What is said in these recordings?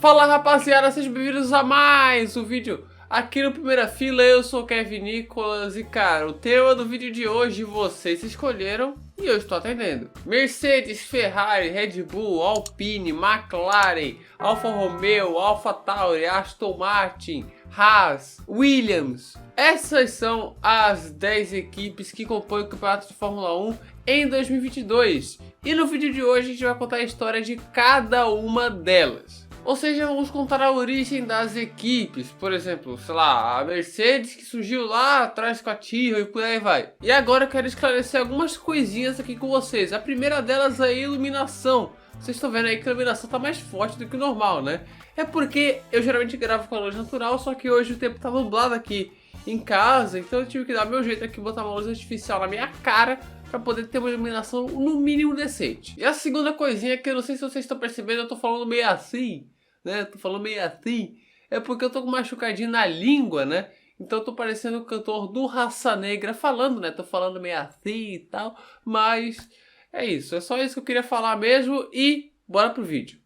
Fala rapaziada, sejam bem-vindos a mais um vídeo aqui no Primeira Fila. Eu sou o Kevin Nicolas e cara, o tema do vídeo de hoje vocês escolheram e eu estou atendendo. Mercedes, Ferrari, Red Bull, Alpine, McLaren, Alfa Romeo, Alfa Tauri, Aston Martin, Haas, Williams. Essas são as 10 equipes que compõem o campeonato de Fórmula 1 em 2022. E no vídeo de hoje a gente vai contar a história de cada uma delas. Ou seja, vamos contar a origem das equipes, por exemplo, sei lá, a Mercedes que surgiu lá atrás com a Tyrrell e por aí vai. E agora eu quero esclarecer algumas coisinhas aqui com vocês. A primeira delas é a iluminação. Vocês estão vendo aí que a iluminação está mais forte do que o normal, né? É porque eu geralmente gravo com a luz natural, só que hoje o tempo está nublado aqui em casa, então eu tive que dar meu jeito aqui, botar uma luz artificial na minha cara para poder ter uma iluminação no mínimo decente. E a segunda coisinha que eu não sei se vocês estão percebendo, eu tô falando meio assim, né? Tô falando meio assim, é porque eu tô com uma machucadinho na língua, né? Então eu tô parecendo o cantor do Raça Negra falando, né? Tô falando meio assim e tal, mas é isso. É só isso que eu queria falar mesmo e bora pro vídeo.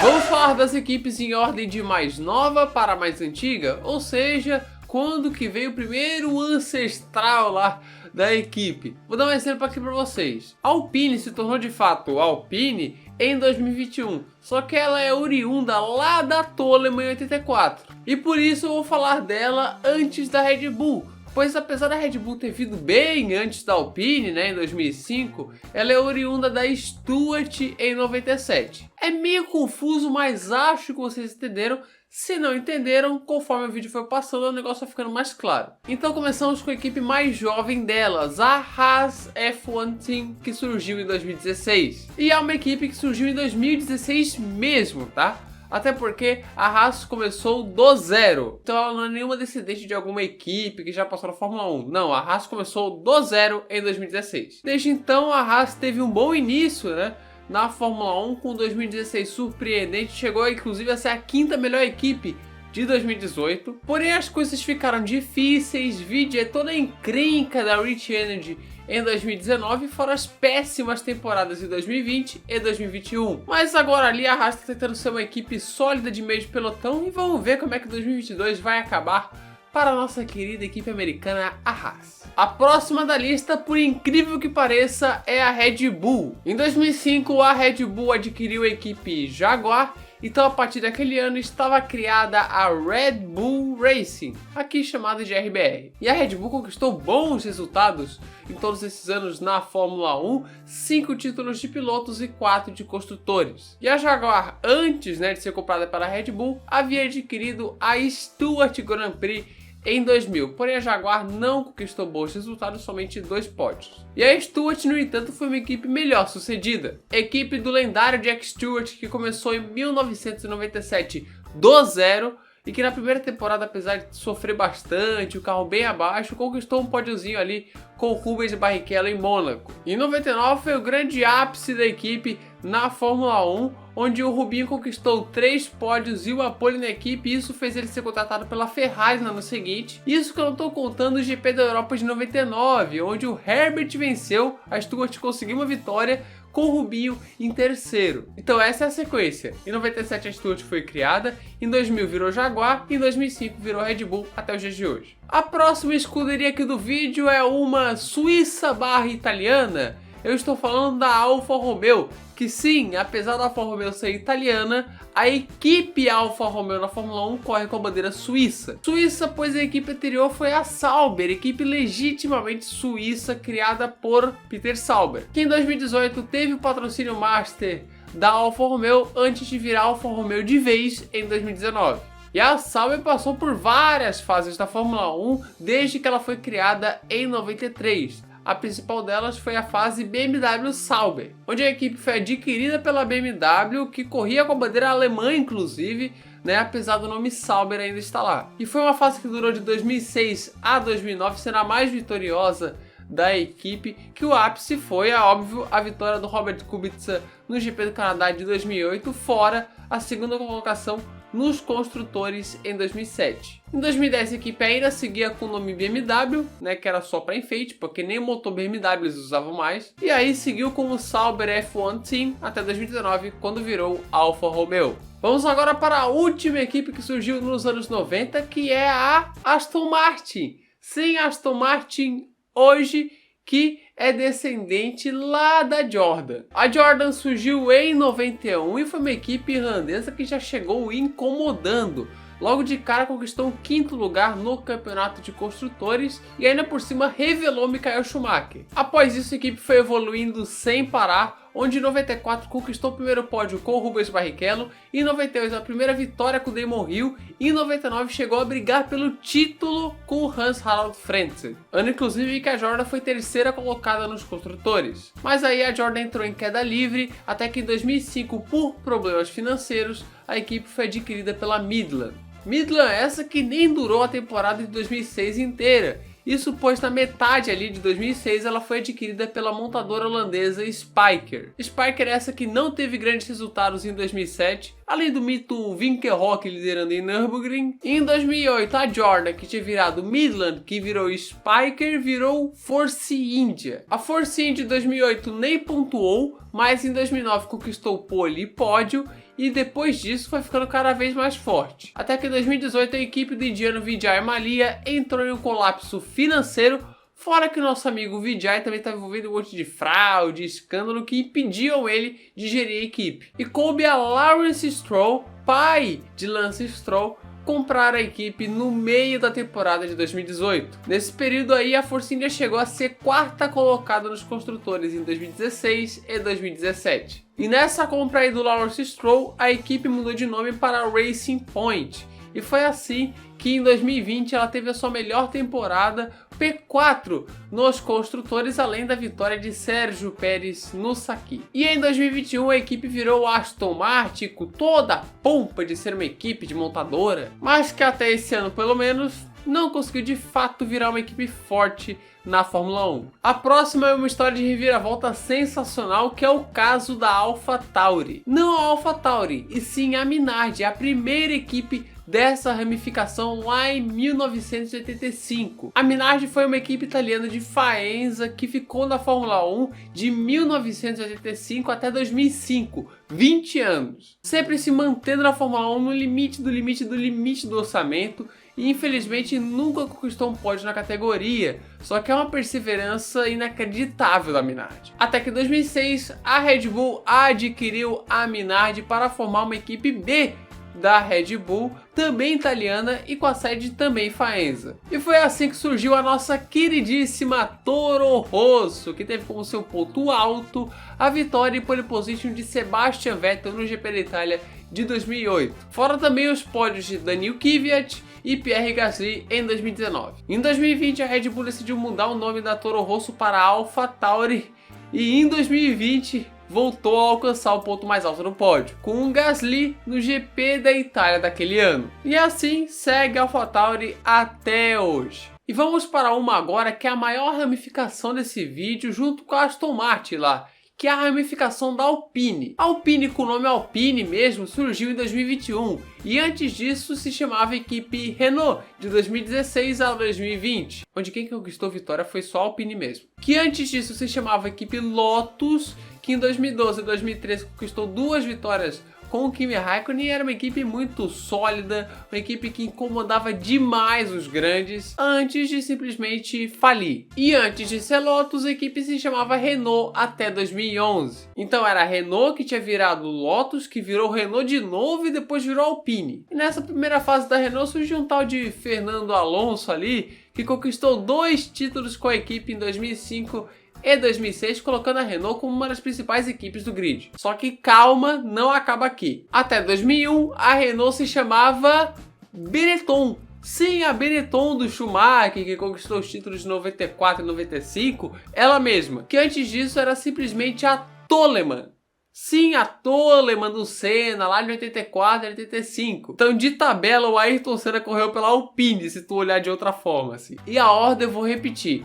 Vamos falar das equipes em ordem de mais nova para mais antiga, ou seja, quando que veio o primeiro ancestral lá da equipe. Vou dar um exemplo aqui para vocês. A Alpine se tornou de fato Alpine em 2021, só que ela é oriunda lá da Toleman em 84. E por isso eu vou falar dela antes da Red Bull. Pois apesar da Red Bull ter vindo bem antes da Alpine, né, em 2005, ela é oriunda da Stewart em 97. É meio confuso, mas acho que vocês entenderam. Se não entenderam, conforme o vídeo foi passando, o negócio vai ficando mais claro. Então começamos com a equipe mais jovem delas, a Haas F1 Team, que surgiu em 2016. E é uma equipe que surgiu em 2016 mesmo, tá? Até porque a Haas começou do zero. Então ela não é nenhuma descendente de alguma equipe que já passou na Fórmula 1. Não, a Haas começou do zero em 2016. Desde então a Haas teve um bom início, né, na Fórmula 1, com 2016 surpreendente. Chegou inclusive a ser a quinta melhor equipe de 2018. Porém as coisas ficaram difíceis. Vide é toda a encrenca da Rich Energy em 2019, fora as péssimas temporadas de 2020 e 2021. Mas agora ali a Haas está tentando ser uma equipe sólida de meio de pelotão e vamos ver como é que 2022 vai acabar para a nossa querida equipe americana, a Haas. A próxima da lista, por incrível que pareça, é a Red Bull. Em 2005 a Red Bull adquiriu a equipe Jaguar. Então a partir daquele ano estava criada a Red Bull Racing, aqui chamada de RBR. E a Red Bull conquistou bons resultados em todos esses anos na Fórmula 1, 5 títulos de pilotos e 4 de construtores. E a Jaguar, antes, né, de ser comprada pela Red Bull, havia adquirido a Stewart Grand Prix em 2000, porém a Jaguar não conquistou bons resultados, somente 2 pódios. E a Stewart, no entanto, foi uma equipe melhor sucedida. Equipe do lendário Jack Stewart, que começou em 1997 do zero, e que na primeira temporada, apesar de sofrer bastante, o carro bem abaixo, conquistou um pódiozinho ali com o Rubens Barrichello em Mônaco. Em 99 foi o grande ápice da equipe na Fórmula 1, onde o Rubinho conquistou 3 pódios e uma pole na equipe, e isso fez ele ser contratado pela Ferrari no ano seguinte. Isso que eu não estou contando o GP da Europa de 99, onde o Herbert venceu, a Stewart conseguiu uma vitória com o Rubinho em terceiro. Então essa é a sequência. Em 97 a Stewart foi criada, em 2000 virou Jaguar e em 2005 virou Red Bull até os dias de hoje. A próxima escuderia aqui do vídeo é uma suíça barra italiana. Eu estou falando da Alfa Romeo, que sim, apesar da Alfa Romeo ser italiana, a equipe Alfa Romeo na Fórmula 1 corre com a bandeira suíça. Suíça, pois a equipe anterior foi a Sauber, equipe legitimamente suíça criada por Peter Sauber, que em 2018 teve o patrocínio master da Alfa Romeo antes de virar Alfa Romeo de vez em 2019. E a Sauber passou por várias fases da Fórmula 1 desde que ela foi criada em 93. A principal delas foi a fase BMW Sauber, onde a equipe foi adquirida pela BMW, que corria com a bandeira alemã inclusive, né, apesar do nome Sauber ainda estar lá. E foi uma fase que durou de 2006 a 2009, sendo a mais vitoriosa da equipe, que o ápice foi, óbvio, a vitória do Robert Kubica no GP do Canadá de 2008, fora a segunda colocação nos construtores em 2007. Em 2010 a equipe ainda seguia com o nome BMW, né, que era só para enfeite, porque nem o motor BMW eles usavam mais, e aí seguiu com o Sauber F1 Team até 2019, quando virou Alfa Romeo. Vamos agora para a última equipe que surgiu nos anos 90, que é a Aston Martin. Sim, Aston Martin hoje, que é descendente lá da Jordan. A Jordan surgiu em 91 e foi uma equipe irlandesa que já chegou incomodando. Logo de cara conquistou o 5º lugar no campeonato de construtores e ainda por cima revelou Michael Schumacher. Após isso a equipe foi evoluindo sem parar, onde em 94 conquistou o primeiro pódio com o Rubens Barrichello, em 98 a primeira vitória com o Damon Hill e em 99 chegou a brigar pelo título com o Hans-Harald Frentzen. Ano inclusive que a Jordan foi terceira colocada nos construtores. Mas aí a Jordan entrou em queda livre até que em 2005, por problemas financeiros, a equipe foi adquirida pela Midland. Midland essa que nem durou a temporada de 2006 inteira. Isso pois na metade ali de 2006 ela foi adquirida pela montadora holandesa Spyker. Spyker essa que não teve grandes resultados em 2007, além do mito Winkelhock liderando em Nürburgring. E em 2008 a Jordan, que tinha virado Midland, que virou Spyker, virou Force India. A Force India de 2008 nem pontuou, mas em 2009 conquistou pole e pódio, e depois disso foi ficando cada vez mais forte. Até que em 2018 a equipe do indiano Vijay Mallya entrou em um colapso financeiro, fora que o nosso amigo Vijay também estava envolvido em um monte de fraude, escândalo que impediam ele de gerir a equipe. E coube a Lawrence Stroll, pai de Lance Stroll, comprar a equipe no meio da temporada de 2018. Nesse período aí a Force India chegou a ser 4ª colocada nos construtores em 2016 e 2017. E nessa compra aí do Lawrence Stroll, a equipe mudou de nome para Racing Point. E foi assim que em 2020 ela teve a sua melhor temporada, P4 nos construtores, além da vitória de Sérgio Pérez no Saki. E em 2021 a equipe virou Aston Martin com toda a pompa de ser uma equipe de montadora, mas que até esse ano pelo menos não conseguiu de fato virar uma equipe forte na Fórmula 1. A próxima é uma história de reviravolta sensacional, que é o caso da AlphaTauri. Não a AlphaTauri, e sim a Minardi, a primeira equipe dessa ramificação lá em 1985. A Minardi foi uma equipe italiana de Faenza que ficou na Fórmula 1 de 1985 até 2005, 20 anos. Sempre se mantendo na Fórmula 1 no limite do limite do limite do orçamento, e infelizmente nunca conquistou um pódio na categoria, só que é uma perseverança inacreditável da Minardi. Até que em 2006 a Red Bull adquiriu a Minardi para formar uma equipe B da Red Bull, também italiana e com a sede também em Faenza. E foi assim que surgiu a nossa queridíssima Toro Rosso, que teve como seu ponto alto a vitória e pole position de Sebastian Vettel no GP da Itália de 2008. Fora também os pódios de Daniil Kvyat e Pierre Gasly em 2019. Em 2020 a Red Bull decidiu mudar o nome da Toro Rosso para AlphaTauri e em 2020 voltou a alcançar o ponto mais alto no pódio, com o Gasly no GP da Itália daquele ano. E assim segue a AlphaTauri até hoje. E vamos para uma agora que é a maior ramificação desse vídeo, junto com a Aston Martin lá, que é a ramificação da Alpine. A Alpine, com o nome Alpine mesmo, surgiu em 2021 e antes disso se chamava equipe Renault, de 2016 a 2020, onde quem conquistou vitória foi só a Alpine mesmo. Que antes disso se chamava equipe Lotus, que em 2012 e 2013 conquistou 2 vitórias com o Kimi Raikkonen, era uma equipe muito sólida, uma equipe que incomodava demais os grandes, antes de simplesmente falir. E antes de ser Lotus, a equipe se chamava Renault até 2011. Então era a Renault que tinha virado Lotus, que virou Renault de novo e depois virou Alpine. E nessa primeira fase da Renault surgiu um tal de Fernando Alonso ali, que conquistou 2 títulos com a equipe em 2005 e 2006, colocando a Renault como uma das principais equipes do grid. Só que calma, não acaba aqui. Até 2001, a Renault se chamava Benetton. Sim, a Benetton do Schumacher, que conquistou os títulos de 94 e 95, ela mesma, que antes disso era simplesmente a Toleman. Sim, a Toleman do Senna, lá de 84 e 85. Então, de tabela, o Ayrton Senna correu pela Alpine, se tu olhar de outra forma, assim. E a ordem eu vou repetir.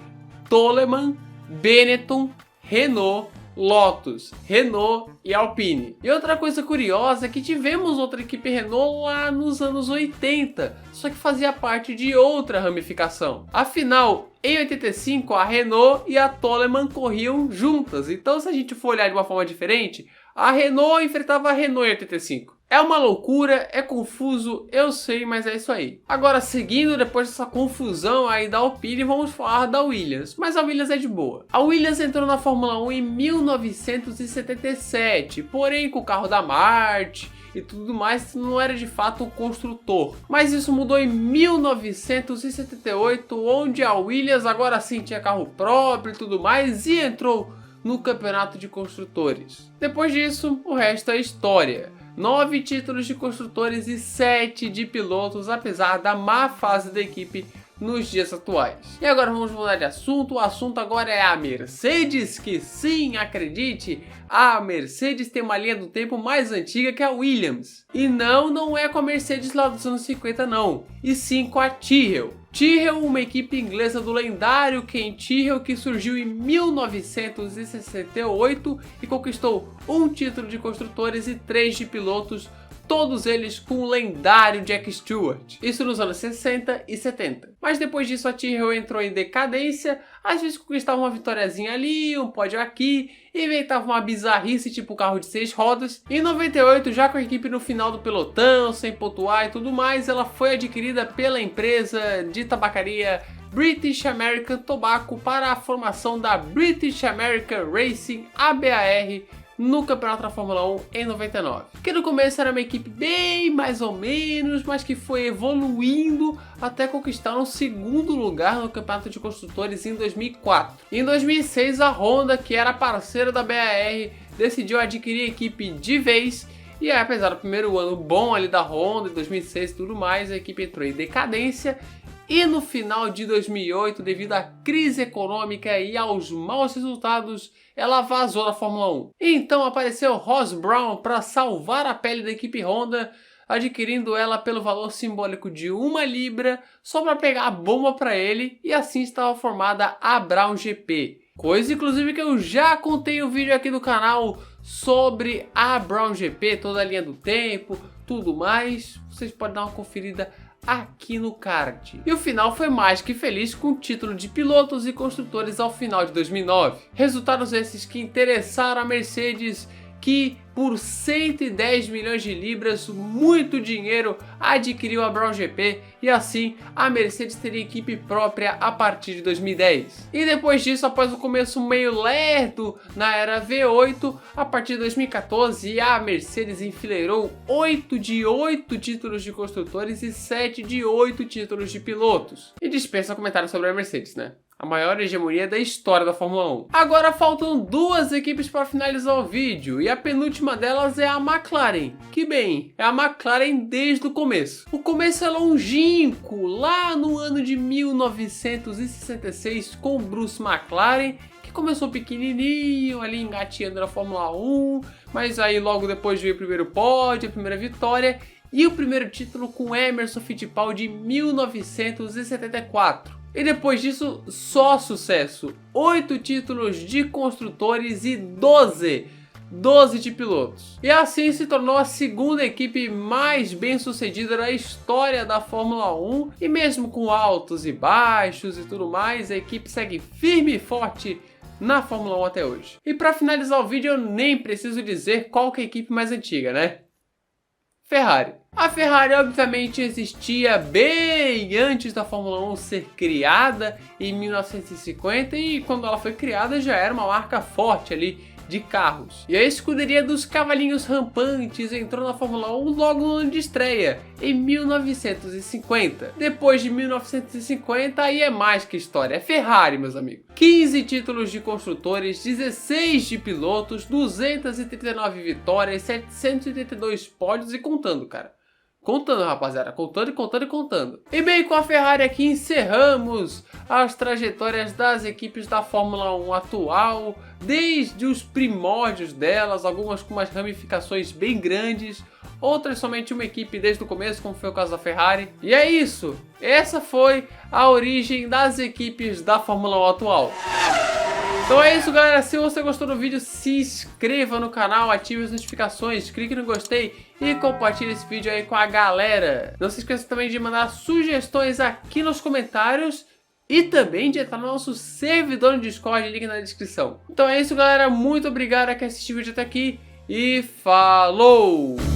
Toleman, Benetton, Renault, Lotus, Renault e Alpine. E outra coisa curiosa é que tivemos outra equipe Renault lá nos anos 80, só que fazia parte de outra ramificação. Afinal, em 85 a Renault e a Toleman corriam juntas, então se a gente for olhar de uma forma diferente, a Renault enfrentava a Renault em 85. É uma loucura, é confuso, eu sei, mas é isso aí. Agora, seguindo depois dessa confusão aí da Alpine, vamos falar da Williams. Mas a Williams é de boa. A Williams entrou na Fórmula 1 em 1977, porém com o carro da March e tudo mais, não era de fato um construtor. Mas isso mudou em 1978, onde a Williams agora sim tinha carro próprio e tudo mais, e entrou no campeonato de construtores. Depois disso, o resto é história. 9 títulos de construtores e 7 de pilotos, apesar da má fase da equipe nos dias atuais. E agora vamos mudar de assunto. O assunto agora é a Mercedes, que sim, acredite, a Mercedes tem uma linha do tempo mais antiga que a Williams. E não é com a Mercedes lá dos anos 50 não, e sim com a Tyrrell. Tyrrell, uma equipe inglesa do lendário Ken Tyrrell, que surgiu em 1968 e conquistou um título de construtores e 3 de pilotos, todos eles com o lendário Jack Stewart. Isso nos anos 60 e 70. Mas depois disso a Tyrrell entrou em decadência, às vezes conquistava uma vitóriazinha ali, um pódio aqui, inventava uma bizarrice tipo carro de 6 rodas. Em 98, já com a equipe no final do pelotão, sem pontuar e tudo mais, ela foi adquirida pela empresa de tabacaria British American Tobacco para a formação da British American Racing ABAR no campeonato da Fórmula 1 em 99. Que no começo era uma equipe bem mais ou menos, mas que foi evoluindo até conquistar um segundo lugar no campeonato de construtores em 2004. Em 2006 a Honda, que era parceira da BAR, decidiu adquirir a equipe de vez. E apesar do primeiro ano bom ali da Honda, em 2006 e tudo mais, a equipe entrou em decadência. E no final de 2008, devido à crise econômica e aos maus resultados, ela vazou da Fórmula 1. Então apareceu Ross Brown para salvar a pele da equipe Honda, adquirindo ela pelo valor simbólico de 1 libra, só para pegar a bomba para ele, e assim estava formada a Brown GP. Coisa inclusive que eu já contei um vídeo aqui no canal sobre a Brown GP, toda a linha do tempo, tudo mais. Vocês podem dar uma conferida aqui no card. E o final foi mais que feliz, com o título de pilotos e construtores ao final de 2009. Resultados esses que interessaram a Mercedes, que por 110 milhões de libras, muito dinheiro, adquiriu a Brown GP, e assim a Mercedes teria equipe própria a partir de 2010. E depois disso, após o começo meio lerdo na era V8, a partir de 2014 a Mercedes enfileirou 8 de 8 títulos de construtores e 7 de 8 títulos de pilotos. E dispensa comentários sobre a Mercedes, né? A maior hegemonia da história da Fórmula 1. Agora faltam 2 equipes para finalizar o vídeo, e a penúltima delas é a McLaren, que bem, é a McLaren desde o começo. O começo é longínquo, lá no ano de 1966, com o Bruce McLaren, que começou pequenininho, ali engateando na Fórmula 1, mas aí logo depois veio o primeiro pódio, a primeira vitória, e o primeiro título com Emerson Fittipaldi em 1974. E depois disso, só sucesso. 8 títulos de construtores e 12 de pilotos. E assim se tornou a segunda equipe mais bem sucedida da história da Fórmula 1. E mesmo com altos e baixos e tudo mais, a equipe segue firme e forte na Fórmula 1 até hoje. E para finalizar o vídeo, eu nem preciso dizer qual que é a equipe mais antiga, né? Ferrari. A Ferrari obviamente existia bem antes da Fórmula 1 ser criada em 1950, e quando ela foi criada já era uma marca forte ali de carros. E a escuderia dos cavalinhos rampantes entrou na Fórmula 1 logo no ano de estreia, em 1950. Depois de 1950 aí é mais que história, é Ferrari, meus amigos. 15 títulos de construtores, 16 de pilotos, 239 vitórias, 782 pódios e contando, cara. Contando, rapaziada, contando e contando e contando. E bem, com a Ferrari aqui encerramos as trajetórias das equipes da Fórmula 1 atual, desde os primórdios delas, algumas com umas ramificações bem grandes, outras somente uma equipe desde o começo, como foi o caso da Ferrari. E é isso, essa foi a origem das equipes da Fórmula 1 atual. Então é isso, galera, se você gostou do vídeo, se inscreva no canal, ative as notificações, clique no gostei e compartilhe esse vídeo aí com a galera. Não se esqueça também de mandar sugestões aqui nos comentários e também de entrar no nosso servidor no Discord, link na descrição. Então é isso, galera, muito obrigado a quem assistiu o vídeo até aqui e falou!